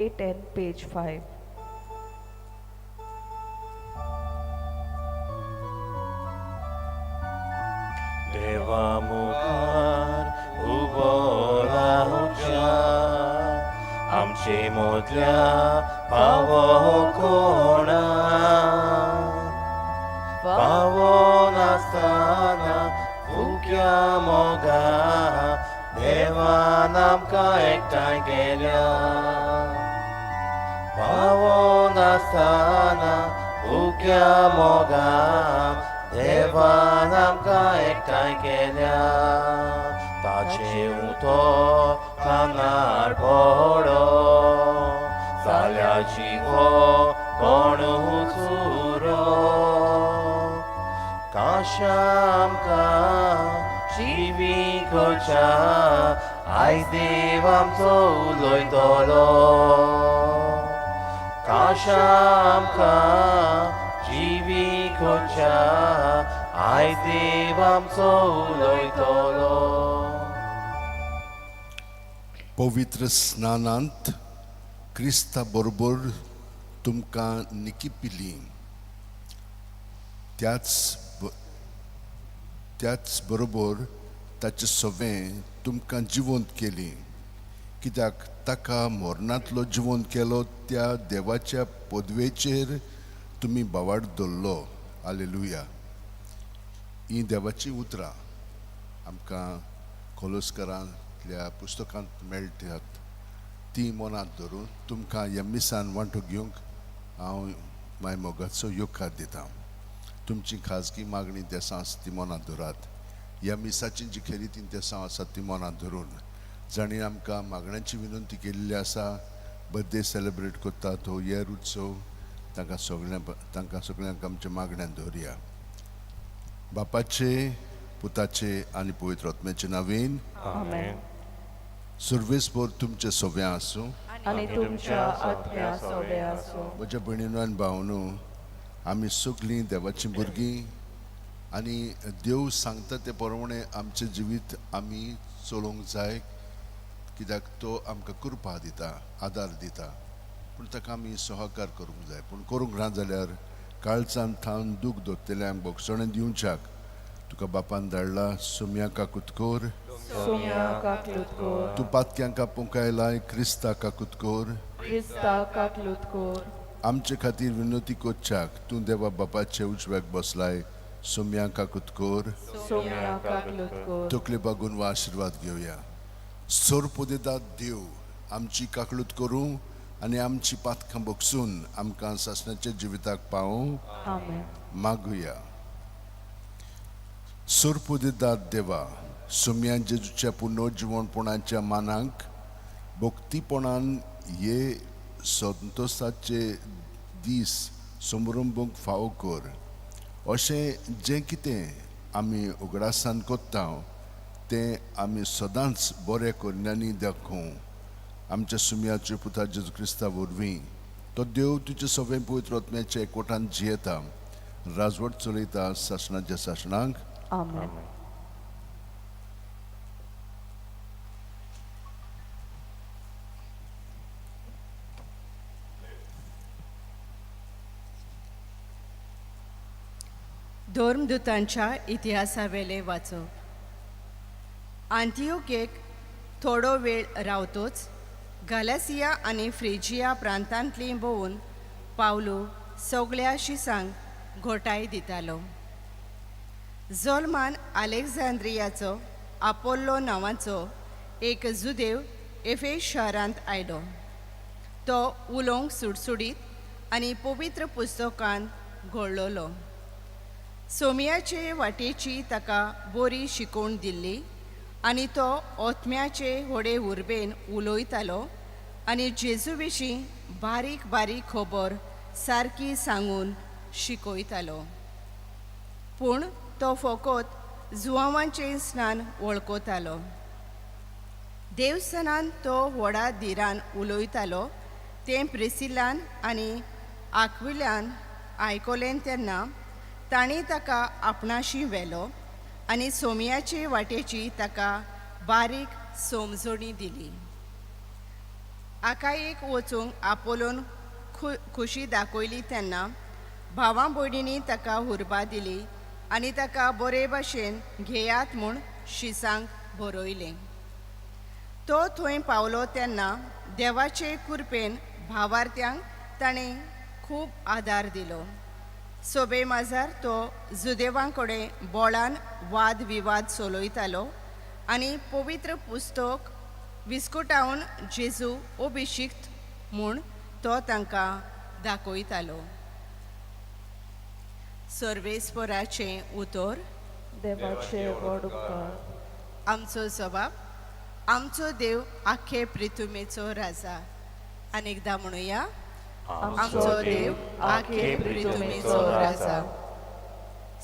10, page 5. देवा मुखार उबो रावच्या आमचे मोदल्या पावो कोणा पावो नासतना भुक्या मोगा देवान आमकां एकठांय केल्या पावो नासतना भुक्या मोगा देवान आमकां एकठांय केल्या ताचे उतो कानार पडो जाल्याची गो कोण चुरो काशा आमकां जिवीकोच्या आयज देव आमचो उलयतलो काशा आमकां जिवीकोच्या आयज देव आमचो उलयतलो. पवित्र स्नानांत क्रिस्ता बरोबर तुमकां निकिपिली त्याच बरोबर ताचे सवें तुमकां जिवंत केली कित्याक ताका मरणांतलो जिवंत केलो त्या देवाच्या पदवेचेर तुमी बावाड दवरलो. हालेलुया. ही देवाची उतरां आमकां कोलोस्करांतल्या पुस्तकांत मेळटात ती मनांत धरून तुमकां ह्या मिसान वांटो घेवंक हांव मायमोगाचो योगकार दितां. तुमची खाजगी मागणी त्या सांस ती मनांत धरात. ह्या मिसाची जी खरी ती त्या सांस आसा ती मनांत धरून जाणी आमकां मागण्यांची विनंती केल्ली आसा. बर्थडे सेलेब्रेट करता तो हेर उत्सव तांकां सगळ्यांक आमच्या मागण्यांत दवरया. बापाचे पुताचे आनी पवित्र आत्म्याचे नांवेन आमेन. सर्वेस्पर तुमचे सव्या आसूं. आणि तुमच्या आत्म्या सोबे आसूं. म्हज्या भयणीनो आनी भावनो, आमी सगळीं देवाची भुरगीं आनी देव सांगता ते प्रमाणे आमचें जिवीत आमी चलोवंक जाय कित्याक तो आमकां कृपा दिता, आदार दिता. पूण ताका आमी सहकार करूंक जाय. पूण करूंक ना जाल्यार काळजांत थावन दूख धरतल्यांक भोगसणें दिवच्याक तुका बापान धाडला. सुम्या काकुतकोर सुम्या काकलुतकोर. तूं पातक्यांक आपोवंक लाय. क्रिस्ता काकुतकोर. क्रिस्ता काकलुतकोर. आमचे खातीर विनंती करच्याक तूं देवा बापाचे उजव्याक बसलाय. सुम्या काकुतकोर. सुम्या काकलुतकोर. तकले बागून वा आशिर्वाद घेवया. सोरपोदेदाद देव आमची काकलूत करूं आनी आमची पातकां भोगसून आमकां सासणाच्या जिविताक पावूं. आमेन. मागुया. सोरपोदेदाद देवा, सुम्या जेजूच्या पुनर्जिवणपणाच्या मानांक भक्तीपणान हे संतोशाचे दीस समारंभाक फावो कर. अशें जें कितें आमी उगडासान कोत्ता तें आमी सदांच बरें करण्यांनी दाखोवं. आमच्या सुम्याच्या पुता जेजू क्रिस्ता वरवीं तो देव तुजे सगळे पवित्र आत्म्याच्या एकवटान जियेता, राजवट चलयता सासणाच्या सासणांक. आमेन. धर्मदूतांच्या इतिहासावेले वाचप. आंतियोकेक थोडो वेळ रावतोच गॅलासिया आनी फ्रिजिया प्रांतांतली भोंवून पावलो सगळ्या शिसांक घोटाय दितालो. जोल्मान आलेक्झांद्रियाचो आपोल्लो नांवाचो एक जुदेव एफेस शारांत आयलो. तो उलोवंक सुटसुडीत आनी पवित्र पुस्तकांत घोळ्ळलो. सोमयाचे वाटेची ताका बरी शिकोवण दिल्ली आनी तो ओत्म्याचे व्हडे उर्बेन उलोयतालो आनी जेजू विशीं बारीक बारीक खबर सारकी सांगून शिकयतालो. पूण तो फकत जुवांवांचें स्नान वळखतालो. देवस्थानांत तो व्हडा धिरान उलोयतालो तें प्रिसिलान आनी आक्विलान आयकलें तेन्ना तांणी ताका आपणाशी व्हेलो आनी सोमयाचे वाटेची ताका बारीक समजणी दिली. आकायेक वचूंक आपोलोन खुशी दाखयली तेन्ना भावां भयणींनी ताका हुर्बा दिली आनी ताका बरे भाशेन घेयात म्हूण शिसांक बरयलें. तो थंय पावलो तेन्ना देवाचे कृपेन भावार्थ्यांक ताणें खूब आदार दिलो. सोबे माजार तो जुदेवां कडेन बोळान वाद विवाद चलयतालो आनी पवित्र पुस्तक विस्कुटावन जेजू अभिशिक्त म्हूण तो तांकां दाखयतालो. सर्वेस्पराचें उतर. देवाचे व्हड उपकार. आमचो जबाब. आमचो देव आख्खे पृथ्वीचो राजा. अनेकदा म्हणुया. आमचो देव आख्खे पृथ्वीचो राजा.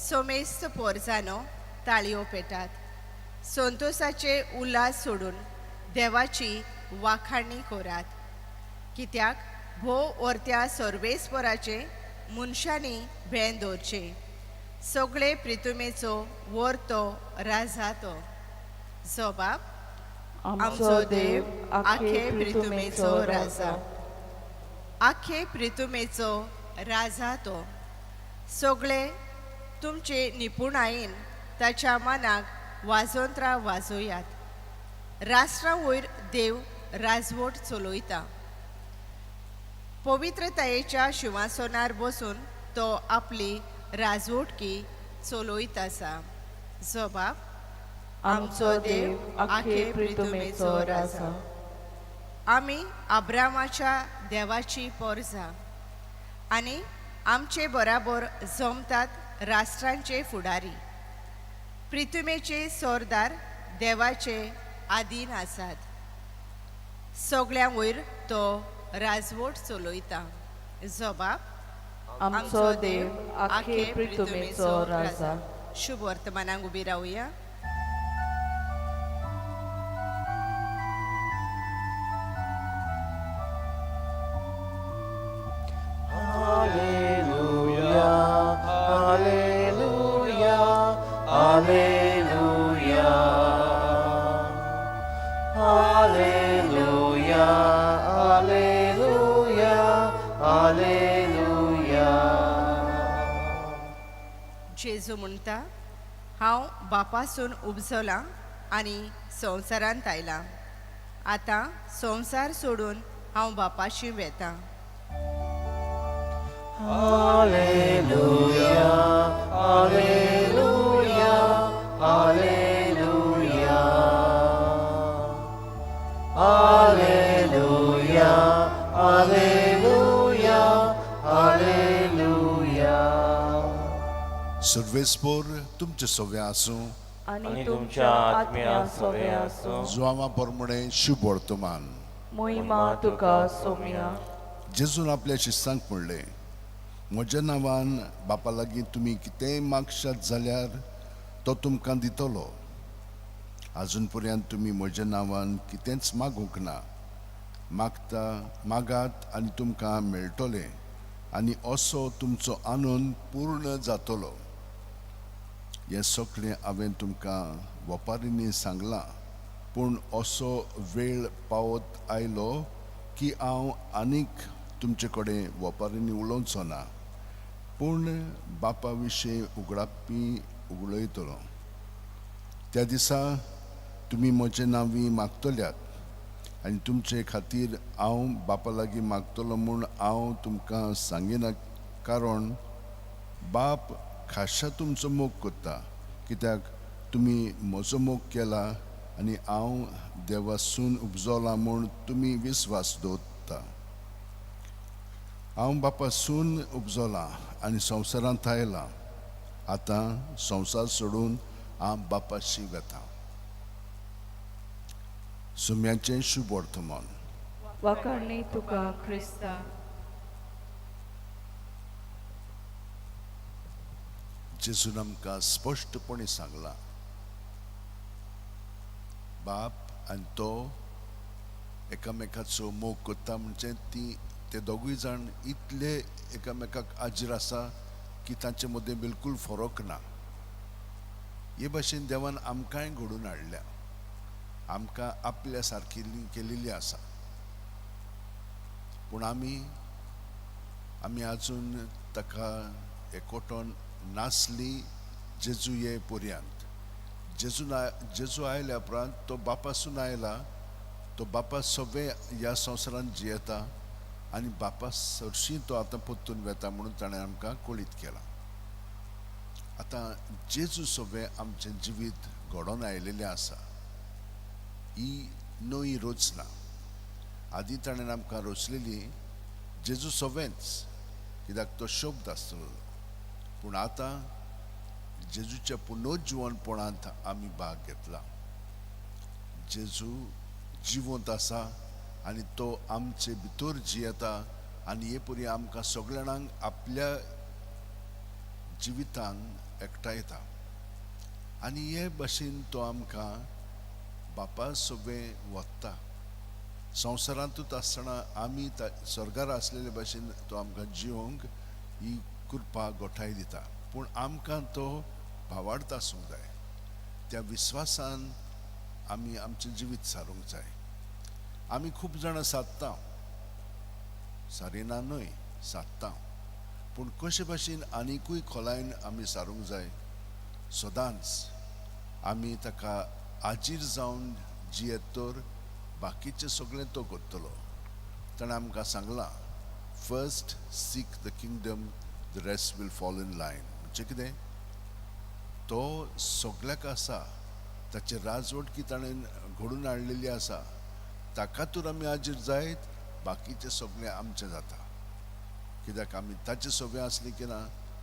सोमेस्त पोरजानो ताळयो पेटात. संतोषाचे उल्हास सोडून देवाची वाखाणणी करात. कित्याक भोव ओरत्या सर्वेस्पराचे मनशांनी भें दवरचे. सगळे पृथ्वीचो वर तो राजा तो. जबाब. आमचो देव आख्खे पृथ्वीचो राजा. आख्खे पृथ्वीचो राजा तो. सगळे तुमचे निपुणायेन ताच्या मनाक वाजोंत्रां वाजोयात. राष्ट्रां वयर देव राजवट चलयता. पवित्रतायेच्या शिंवासनार बसून तो आपली राजवटकी चलयत आसा. जबाब. आमचो देव आख्खे पृथ्वीचो राजा. आमी अब्रामाच्या देवाची पोरजां आनी आमचे बराबर जमतात राष्ट्रांचे फुडारी. पृथ्वीचे सरदार देवाचे आधीन आसात. सगळ्यां वयर तो राजवट चलयता. जबाब. आमचो देव आख्खे पृथ्वीचो राजा. शुभ वर्तमानाक उबी रावया. Alleluia, Alleluia, Alleluia, Alleluia, Alleluia, Alleluia. जेजू म्हणटा, हांव बापासून उपजलां आनी संवसारांत आयलां. आतां संवसार सोडून हांव बापाशी वेतां. Alleluia, Alleluia, Alleluia, Alleluia, Alleluia, Alleluia. सर्वेस्पोर तुमचे सवे आसूं. आनी तुमच्या आत्म्या सोवे आसूं. जुआमा पोरमणे शुभ वर्तमान. मोहिमा तुका सोम्या. जेजून आपल्या शिस्सांक म्हणलें, म्हज्या नांवान बापा लागीं तुमी कितेंय मागशात जाल्यार तो तुमकां दितलो. आजून पर्यंत तुमी म्हज्या नांवान कितेंच मागूंक ना. मागात आनी तुमकां मेळटलें आनी असो तुमचो आनंद पूर्ण जातलो. हें सगळें हांवें तुमकां वपारींनी सांगलां. पूण असो वेळ पावत आयलो की हांव आनीक तुमचे कडेन वपारींनी उलोवचो ना, पूण बापा विशीं उगडापी उगडयतलो. त्या दिसा तुमी म्हजे नांवी मागतल्यात आनी तुमचे खातीर हांव बापा लागीं मागतलो म्हूण हांव तुमकां सांगिना. कारण बाप खाशा तुमचो मोग करता, कित्याक तुमी म्हजो मोग केला आनी हांव देवासून उपजलां म्हूण तुमी विस्वास दवरता. हांव बापासून उपजलां आनी संवसारांत आयलां. आतां संवसार सोडून हांव बापाशी वेतां. सुम्याचें शुभ वर्तमान. वाखाणणी तुका क्रिस्ता. जेजून आमकां स्पश्टपणे सांगलां, बाप आनी तो एकामेकाचो मोग करता. म्हणजे ते दोगूय जाण इतले एकामेकाक आजीर आसा की तांचे मदें बिलकूल फरक ना. हे भाशेन देवान आमकांय घडोवन हाडल्या, आमकां आपल्या सारकी केलेली आसा. पूण आमी आजून ताका एकवटोन नासली जेजू ये पर्यंत. जेजू आयल्या उपरांत तो बापासून आयला, तो बापा सगळे ह्या संवसारांत जियेता आनी बापा सरशी तो आतां पोत्तून वेता म्हणून ताणें आमकां कळीत केलां. आतां जेजू सगळे आमचें जिवीत घडोवन आयिल्लें आसा. ही नवी रचना आदीं ताणें आमकां रचलेली जेजू सगळेंच, कित्याक तो शब्द आसतलो. पूण आतां जेजूच्या पुनर्जीवनपणांत आमी भाग घेतला. जेजू जिवंत आसा आनी तो आमचे भितर जियेता आनी हे परी आमकां सगळ्यांक आपल्या जिवितान एकठांयता. आनी हे भाशेन तो आमकां बापा सगळें वत्ता. संवसारांतूच आसतना आमी स्वर्गार आसलेले भाशेन तो आमकां जिवंक ही कृपा गोठाय दिता. पूण आमकां तो भावार्थ आसूंक जाय. त्या विस्वासान आमी आमचें जिवीत सारूंक जाय. आमी खूब जाणां सादता, सारिना न्हय, सादता. पूण कशे भाशेन आनिकूय खोलायन आमी सारूंक जाय. सदांच आमी ताका आजीर जावन जियेत तर बाकीचें सगळें तो करतलो. ताणें आमकां सांगलां, first seek the kingdom, the rest will follow in line. म्हणजे कितें? तो सगळ्याक आसा, ताची राजवट ताणें घडोवन हाडलेली आसा. ताका तर आमी आजीर जायत, बाकीचें सगळें आमचें जाता. कित्याक आमी ताचें सगळें आसलें की ना,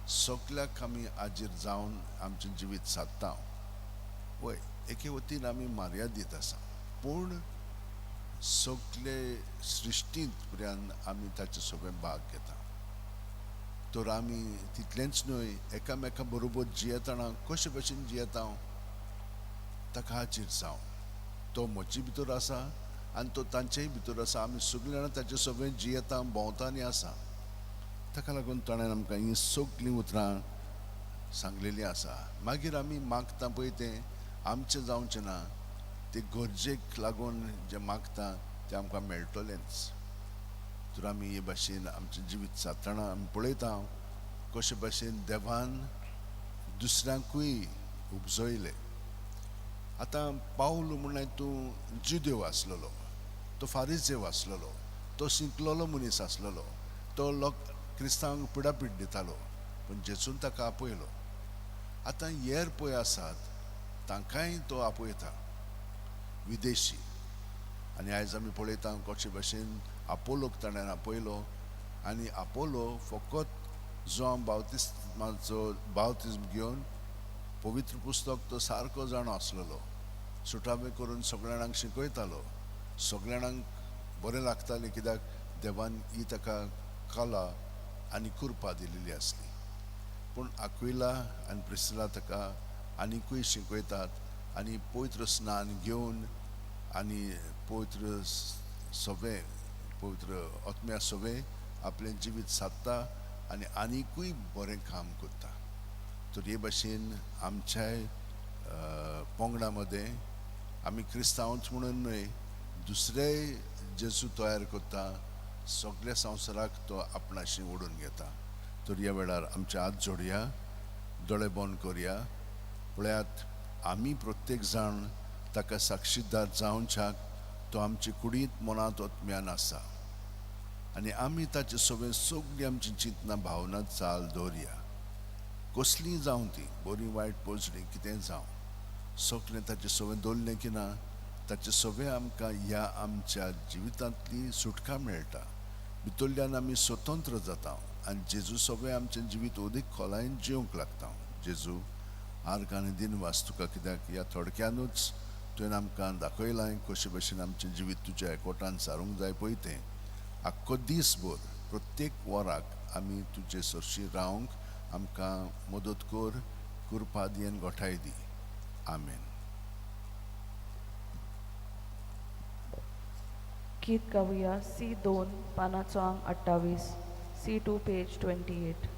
सगळ्याक आमी आजीर जावन आमचें जिवीत सादता. वय एके वतीन आमी मर्यादीत आसा, पूण सगळे सृश्टींत पर्यंत आमी ताचें सगळें भाग घेता. तर आमी तितलेंच न्हय, एकामेका बरोबर जियेतना कशे भाशेन जियेता, ताका हाजीर जावन. तो म्हजे भितर आसा आनी तो तांचेय भितर आसा. आमी सगळीं जाणां ताचें सगळें जियेता, भोंवता आनी आसा. ताका लागून ताणें आमकां ही सगळीं उतरां सांगलेलीं आसा. मागीर आमी मागता पळय तें आमचें जावचें ना. ते गरजेक लागून जें मागता तें आमकां मेळटलेंच. तर आमी हे भाशेन आमचें जिवीत सादतना आमी पळयता कशे भाशेन देवान दुसऱ्यांकूय उपजयलें. आतां पावल म्हणून तूं जुदेव आसलेलो, तो फारिजेव आसलेलो, तो शिकलेलो मनीस आसलेलो, तो क्रिस्तांवांक पिडापीड दितालो, पूण जेजून ताका आपयलो. आतां हेर पळय आसात तांकांय तो आपयता, विदेशी. आनी आयज आमी पळयता कशे भाशेन आपोलोक ताणें आपयलो. आनी आपोलो फकत जॉन बावतिस्माचो बावतिस्म घेवन पवित्र पुस्तक तो सारको जाणो आसलेलो. सुटावे करून सगळ्या जाणांक शिकयतालो, सगळ्या जाणांक बरें लागतालें, कित्याक देवान ही ताका कला आनी कृपा दिलेली आसली. पूण आक्विला आनी प्रिसिला ताका आनिकूय शिकयतात आनी पवित्र स्नान घेवन आनी पवित्र सगळें पवित्र आत्म्या सगळें आपलें जिवीत सादता आनी आनिकूय बरें काम करता. तर हे भाशेन आमच्याय पंगडा मदें आमी क्रिस्तांवच म्हणून न्हय, दुसरेय जेजू तयार करता, सगळ्या संवसाराक तो आपणाशी ओडून घेता. तर ह्या वेळार आमचे हात जोडया, दोळे बंद करया. पळयात, आमी प्रत्येक जाण ताका साक्षीदार जावच्याक तो आमचे कुडींत मनांत ओतम्यान आसा. आनी आमी ताचे सगळीं आमची चिंतना भावना चाल दवरया. कसलीय जावं ती, बरी वायट पोजडी कितेंय जावं, सगळें ताचें सगळें दवरलें की ना, ताचें सगळें आमकां ह्या आमच्या जिवितांतली सुटका मेळटा. भितरल्यान आमी स्वतंत्र जाता आनी जेजू सगळें आमचें जिवीत अदीक खोलायेन जिवंक लागता. जेजू आर्ग आनी दिनवास तुका, कित्याक ह्या थोडक्यानूच तुवें आमकां दाखयलां कशे भाशेन आमचें जिवीत तुज्या एकवटान सारूंक जाय पळय तें. आख्खो दीसभर प्रत्येक वराक आमी तुजे सरशी रावंक आमकां मदत कर, कृपा दियेन गोठाय दी. आमेन. गीत गावया C2 पानाचो अंक 28, C2 पेज 28.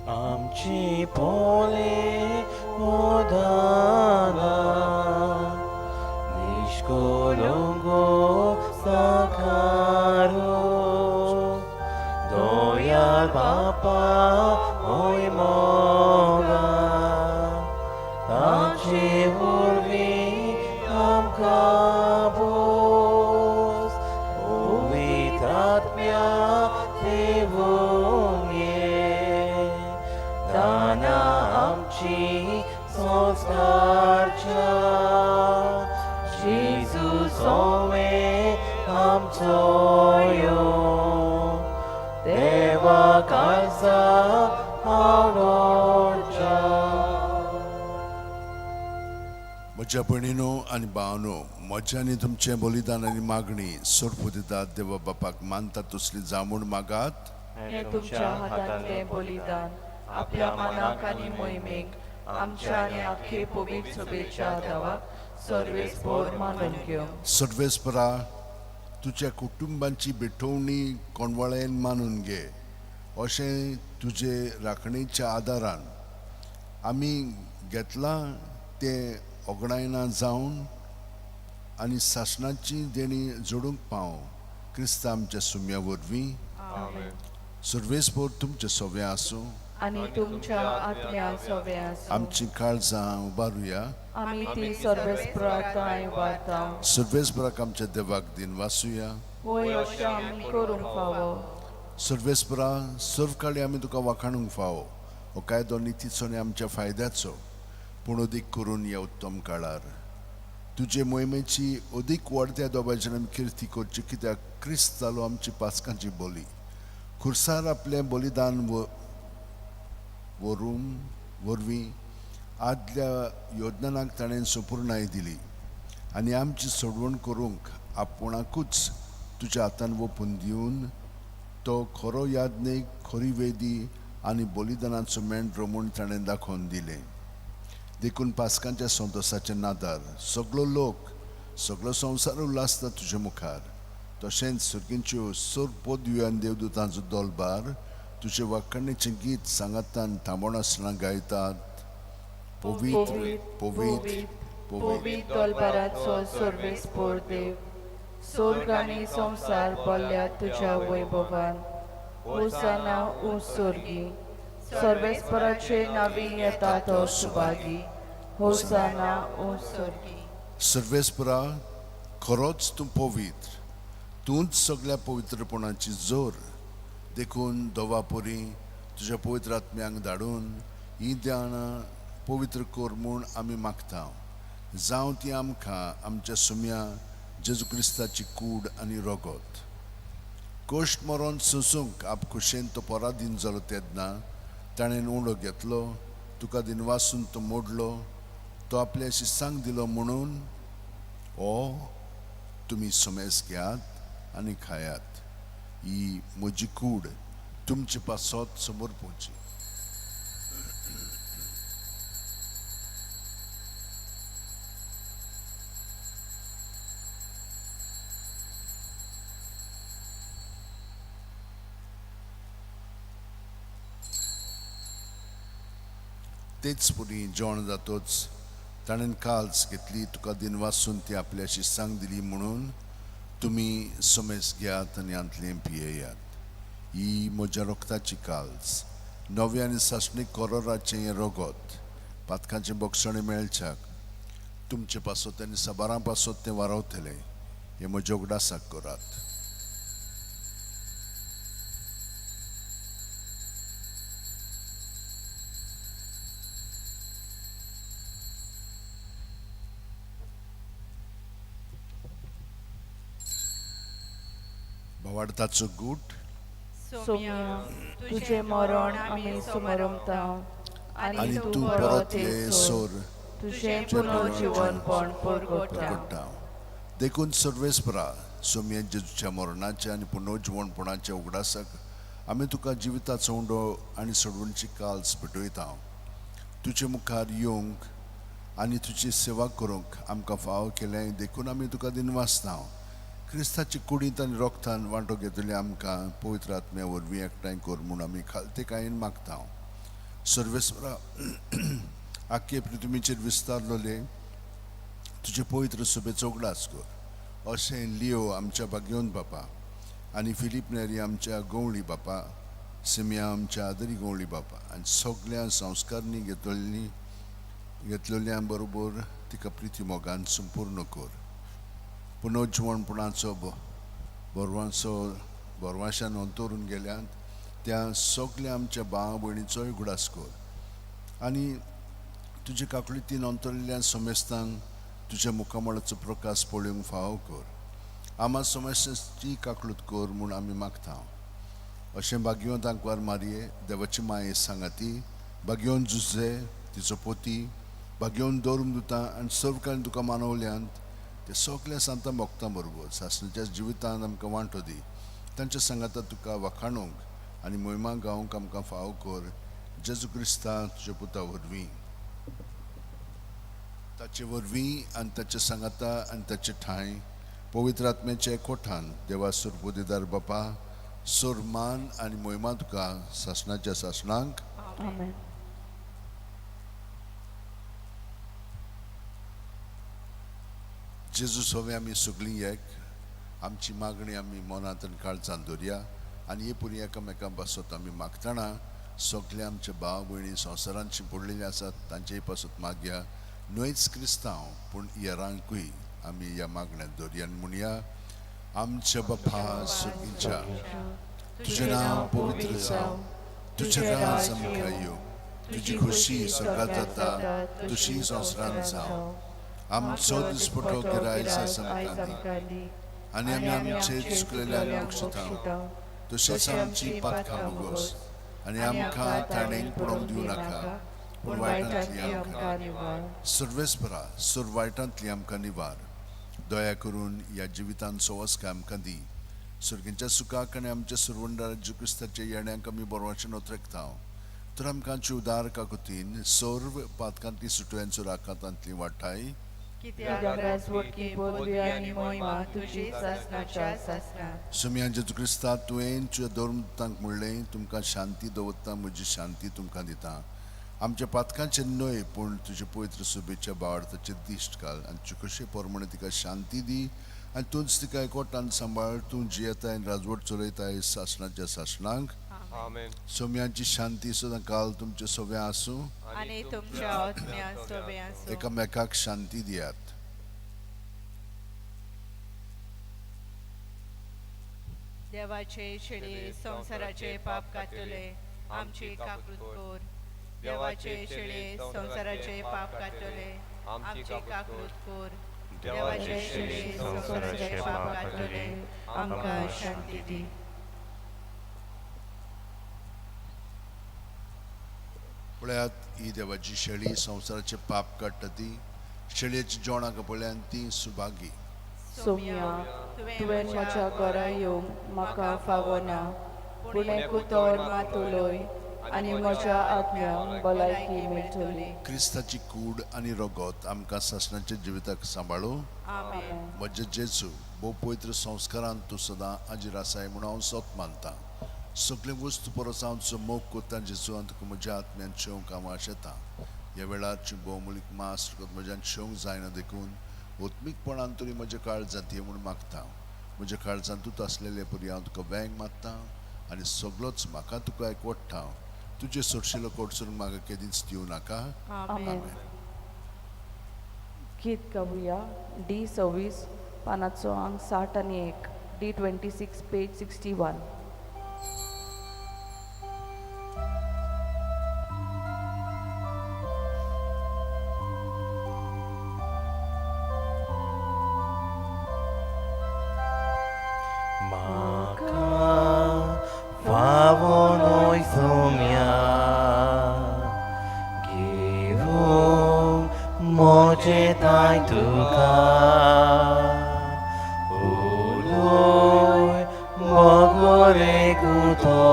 आमचे Discepole modana Nishkolongo sakaro Doyal Papa hoy moga Tache urvi amkabos Uvitatmya devonye Dana amchi soskarcha Jesus owe amtoyo Deva kalsa avrocha म्हज्या भयणीनो आनी भावनो म्हज्या आनी तुमचें बलिदान आनी मागणी सोडपू दितात देवा बापाक मानतात तसली जामूण मागात हे तुमच्या हातांतले बलिदान आपल्या मनाक आनी मोहिमेक आमच्या आनी आख्खे पवित्र सभेच्या देवाक सर्वेस्पोर मानून घेवंक सर्वेस्परा तुज्या कुटुंबांची बेठवणी कोणवळेन मानून घे अशें तुजे राखणेच्या आदारान आमी घेतलां तें ओगडायना जावन आनी शासनाची देणी जोडूंक पाव क्रिस्तांव आमच्या सुम्या वरवीं सर्वेस्पोर तुमचे सोवे आसूं आनी तुमच्या आत्म्या सवे आसूं आमची काळजां उबारुया आमी ती सर्वेस्पराताय वार्तां सर्वेस्पराक आमच्या देवाक दिन वासुया होय अशें आमी करूंक फावो सर्वेस्परा सर्व काळी आमी तुका वाखाणूंक फावो हो कायदो नितीचो आनी आमच्या फायद्याचो पूण अदीक करून ह्या उत्तम काळार तुजे मोहिमेची अदीक वाडत्या दोबायच्यान आमी किर्ती करची कित्याक क्रिस्त जालो आमची पासकांची बोली खुर्सार आपलें बलिदान वरवीं आदल्या योजनांक ताणें संपूर्णाय दिली आनी आमची सोडवण करूंक आपुणाकूच तुज्या हातान ओपून दिवन तो खरो यादनेक खरी वेदी आनी बलिदानाचो मेंढरो म्हूण ताणें दाखोवन दिलें देखून पासकांच्या संतोसाचे नादार सगळो लोक सगळो संवसार उल्हासता तुजे मुखार तशेंच सर्गींच्यो सोर पदव्यो आनी देवदूतांचो दोलबार तुजे वाखाणेचें गीत सांगातान थांबोन आसतना गायतात पवित्र पवित्र पवित्र दोलबाराचो सर्वेस्पोर देव स्वर्ग आनी संवसार भरल्या तुज्या वैभवान होसाना उस्वर्गी सर्वेस्पराचे नावी येता तो सुभागी होसाना उस्वर्गी सर्वेस्परा खरोच तूं पवित्र तूंच सगळ्या पवित्रपणाची जोर देखून दोवापोरी तुज्या पवित्र आत्म्यांक धाडून ही ध्यानां पवित्र कर म्हूण आमी मागता जावं ती आमकां आमच्या सुम्या जेजू क्रिस्ताची कूड आनी रोगोत कोश्ट मरोन सोसूंक आपकुशेन तो पराधीन जालो तेन्ना ताणें उंडो घेतलो तुका दिनवासून तो मोडलो तो आपल्या शिसांक दिलो म्हणून ओ तुमी सुमेस घेयात आनी खायात ही म्हजी कूड तुमचे पासत समोर पोवची तेच पुरी जेवण जातोच ताणें काल्स घेतली तुका दिनवासून ती आपल्या शिसांक दिली म्हणून तुमी सुमेस घेयात आनी आंतलें पियेयात ही म्हज्या रोगताची काल्स नवे आनी सासणीक कोरोराचें हें रोगोत पातकांचें बोगसणें मेळच्याक तुमचे पासत आनी साबारां पासत तें वारवतलें हें म्हज्या उगडासाक करात वाडताचो गूट सोम्या तुझे मरण आमी सुमरमता आनी तूं परत ये सोर तुझे पुनर्जीवनपण परगटा देखून सर्वेस्परा सोम्या जेजूच्या मरणाच्या आनी पुनर्जीवनपणाच्या उगडासाक आमी तुका जिविताचो उंडो आनी सोडवणची काल्स भेटयता तुजे मुखार येवंक आनी तुजी सेवा करूंक आमकां फाव केलें देखून आमी तुका दिनवासता क्रिस्ताची कुडींत आनी रोगतान वांटो घेतली आमकां पवित्र आत्म्या वरवीं एकठांय कर म्हूण आमी खालते कायेन मागता सर्वेस्वरा आख्खे पृथ्वीचेर विस्तारलोले तुजे पवित्र सुबेचो उगडास कर अशें लियो आमच्या भाग्योन बापा आनी फिलीप नेरी आमच्या गवळी बापा सिमिया आमच्या आदरी गवळी बापा आनी सगळ्या संस्कारनी घेतलेल्या बरोबर तिका प्रिती मोगान संपूर्ण कर पुनर्जीवणपणाचो बोरवाशान अंतरून गेल्यात त्या सगळ्या आमच्या भाव भयणीचोय उगडास कर आनी तुजे काकुळीतीन अंतरिल्ल्या समेस्तांक तुज्या मुखामळाचो प्रकाश पळोवंक फावो कर आमा समेस्तांची काकुळट कर म्हूण आमी मागता अशें भाग्यवंत आंकवार मारये देवाची माये सांगाती भाग्यवंत जुझे तिचो पोती भाग्यवंत दौरून दुता आनी सर्व काळीन तुका मानवल्यांत ते सगळ्या सांता भक्तां बरोबर सासणाच्या जिवितांत आमकां वांटो दी तांच्या सांगाता तुका वखाणूंक आनी मोहिमा गावंक आमकां फावो कर जेजू क्रिस्ता तुज्या पुता वरवीं ताचे वरवीं आनी ताच्या सांगाता आनी ताचे ठांय पवित्र आत्म्याचे एकवटान देवा सुरपोदेदार बापा सोर मान आनी मोहिमा तुका सासणाच्या सासणांक आमेन. जेजू सगळे आमी सगळीं एक आमची मागणी आमी मनांत आनी काळजांत दवरया आनी हे पुरी एकामेकां पासत आमी मागतना सगळे आमचे भाव भयणी संवसारांची पडलेली आसात तांचेय पासत मागया न्हयच क्रिस्तांव पूण येरांकूय आमी ह्या मागण्यांत दवरया आनी म्हणया आमच्या बापा सुर्गीच्या तुजें नांव पवित्र जावं तुजें राज आमकां येवं तुजी खुशी सगळ्यात जाता तुशी संवसारांत जावं आमचो दिसपटो गिराय आमकां दी आनी आमी आमचे चुकलेल्यांक बक्षिता तशेंच आमची पातकां मुगोस आनी आमकां ताणें पडोवंक दिवं नाका पूण वायटांतली आमकां निवार सर्वेस्परा सुर वायटांतली आमकां निवार दया करून ह्या जिवितांत सवस्काय आमकां दी सुर्गींच्या सुखाक आनी आमच्या सुरवंडा जेजू क्रिस्ताच्या येण्याक आमी बरोवचें नोत्रेकता तर आमकां आमची उदार काकुतीन सर्व पातकांतली सुटयांचो राखांतांतली वाटाय सुमयान जेजू क्रिस्ता तुवें तुज्या धर्मदूतांक म्हणलें तुमकां शांती दवरता म्हजी शांती तुमकां दिता आमच्या पातकांचे न्हय पूण तुजे पवित्र सुबेच्या बाळाचे दिश्ट घाल आनी तुजे कशे परमणे तिका शांती दी आनी तूंच तिका एकवटान सांबाळ तूं जियेताय आनी राजवट चलयताय सासणाच्या सासणांक सोम्यांची शांती सुद्दां काल तुमचे सगळ्या आसूं आनी तुमच्या आत्म्यात सगळे आसूं एकामेकाक शांती दियात देवाचे शेळे संवसाराचे पाप कातले आमची काकूट कोर देवाचे शेळे संवसाराचे पाप कातले आमची काकूट कोर देवाचे शेळे संवसाराचे पाप कातले आमकां शांती दी पळयात ही देवाची शेळी संवसाराचे पाप काडटा ती शेळयेची जेवणाक पळयान ती सुभागी सोम्या तुवें म्हज्या घरा येवंक म्हाका फावना पूण एकूतर मातुलोय आनी म्हज्या आत्म्याक भलायकी मेळटली क्रिस्ताची कूड आनी रगत आमकां सासणाच्या जिविताक सांबाळूं आमेन म्हजे जेजू भोव पवित्र संस्कारांत तूं सदां हाजीर आसाय म्हूण हांव सोत मानतां सगळे वस्तू परस हांव तुजो मोग कोत्ता जेजू आनी तुका म्हज्या आत्म्यान शेवंक हांव आशेतां ह्या वेळार भोवमुलीक मास म्हज्यान शेवंक जायना देखून ओत्मीकपणान तरी म्हज्या काळजांत ये म्हूण मागता म्हज्या काळजांत तूं आसलेले परी हांव तुका वेंग मागतां आनी सगळोच म्हाका तुका एकवट्टा तुजे सोडशिल्लो कोडसून म्हाका केदींच दिवं नाका आमेन. गीत गावुया D26 पानाचो अंक 60 आनी 1 D26 page 61 Favonoi somia Givu moje tai tuka Uloi mogore guto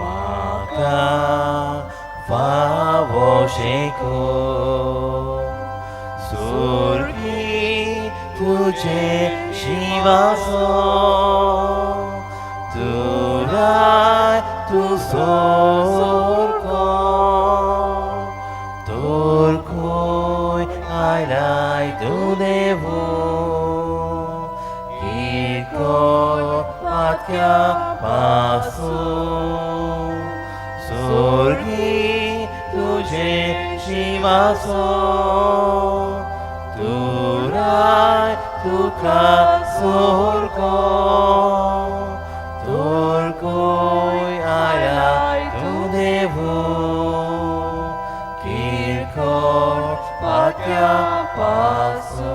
Maka favo sheko Surgi tuje shivaso Turai tu so पोरगी तुझे शिवासो तुराय तुका sorghum Torgoi arai tu devu Kirkor patya paso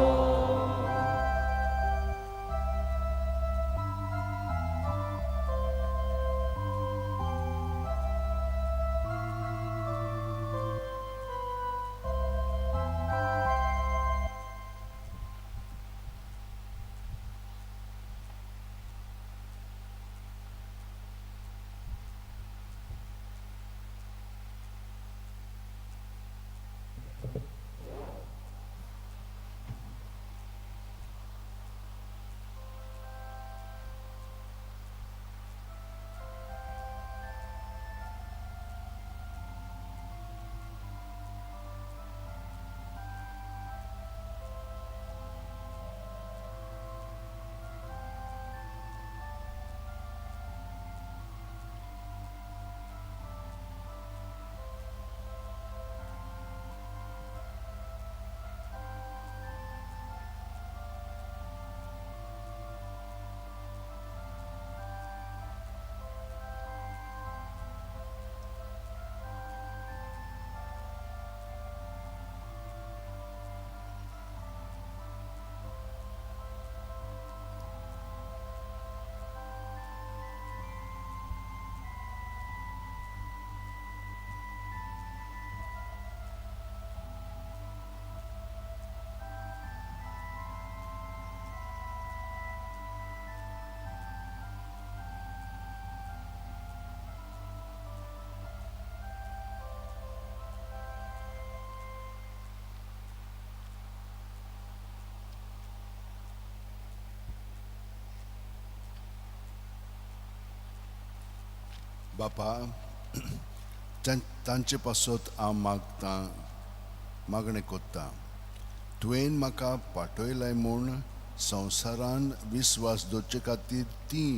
बापा तांचे पासत हांव मागणें कोत्ता तुवें म्हाका पाठयलाय म्हूण संवसारान विस्वास दवरचे खातीर तीं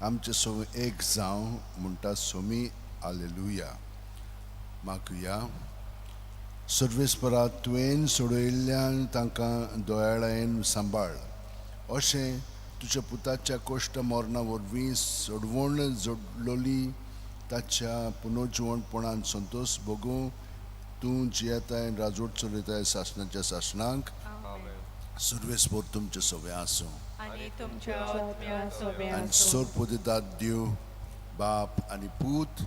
आमचे सोबत एक जावं म्हणटा सोमी हालेलुया मागुया सर्वेस्परा तुवें सोडयिल्ल्यान तांकां दोळ्याळेन सांबाळ अशें तुज्या पुताच्या कोश्ट मरणा वरवीं सोडवण जोडलोली ताच्या पुनर्जीवणपणान संतोश भोगू तूं जियेताय राजवट चलयताय शासनाच्या शासनाक सर्वेस्पर तुमचे सोबे आसूं आनी तुमच्या आत्म्या सोबे आनी आसूं. सोर दितात देव बाप आनी पूत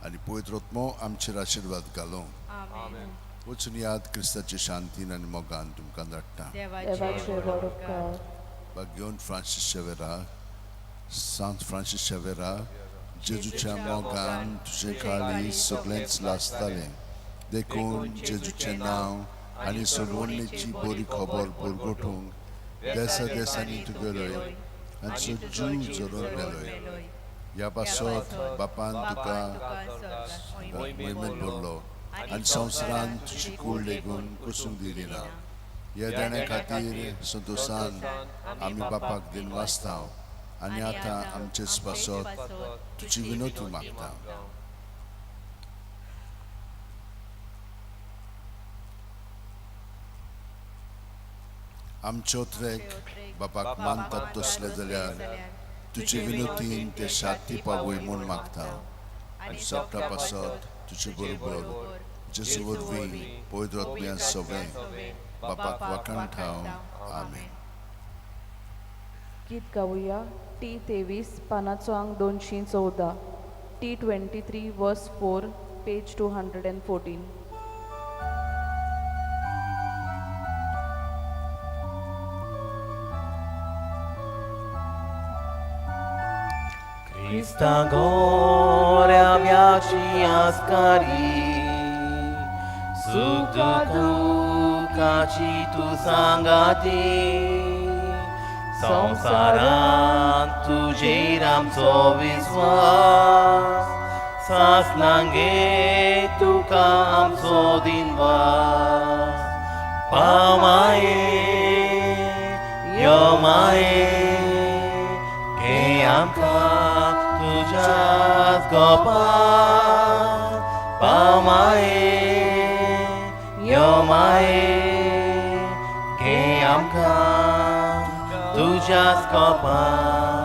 आनी पवित्र आत्मो आमचेर आशिर्वाद घालो आमेन. वचून याद क्रिस्ताची शांतीन आनी मोगान तुमकां धाडटा देवाचे बरोबर Bagion Francis Xavier, Sant Francis Xavier, Jezuच्या मोगान तुझे खाली सगळेंच लासतालें देखून जेजूचें नांव आनी सोडवणेची बरी खबर परगटूंक देसा देसांनी तुगेलोय आनी जीव जरून मेलोय ह्या पासत बापान तुका मोहिमेंत भरलो आनी संवसारान तुजी कूड लेगून कुसूंक दिली ना ह्या देण्या खातीर संतोशान आमी बापाक दिन वाचताव आनी आतां आमचेच पासत तुजी विनोती मागता आमचे ओत्रेक बापाक मानतात तसले जाल्यार तुजे विनोतीन ते शांती पावय म्हूण मागता आनी सप्ता पासत तुजे बरोबर जेजू वरवीं पवित्र आत्म्या सोबे बापाक वाखाण ठाव आमेन. गीत गावुया T23 पानाचो अंक 214 T23 वर्स 4 page 214. Krista gloria viaci ascari Sukdukaci tu sangati संसारान तुझेर आमचो विस्वास सासनांगे तुका आमचो दिनवास पामाये यो माये घे आमकां तुज्याच गोपान पामाये यो माये घे आमकां तुज्याच कोपान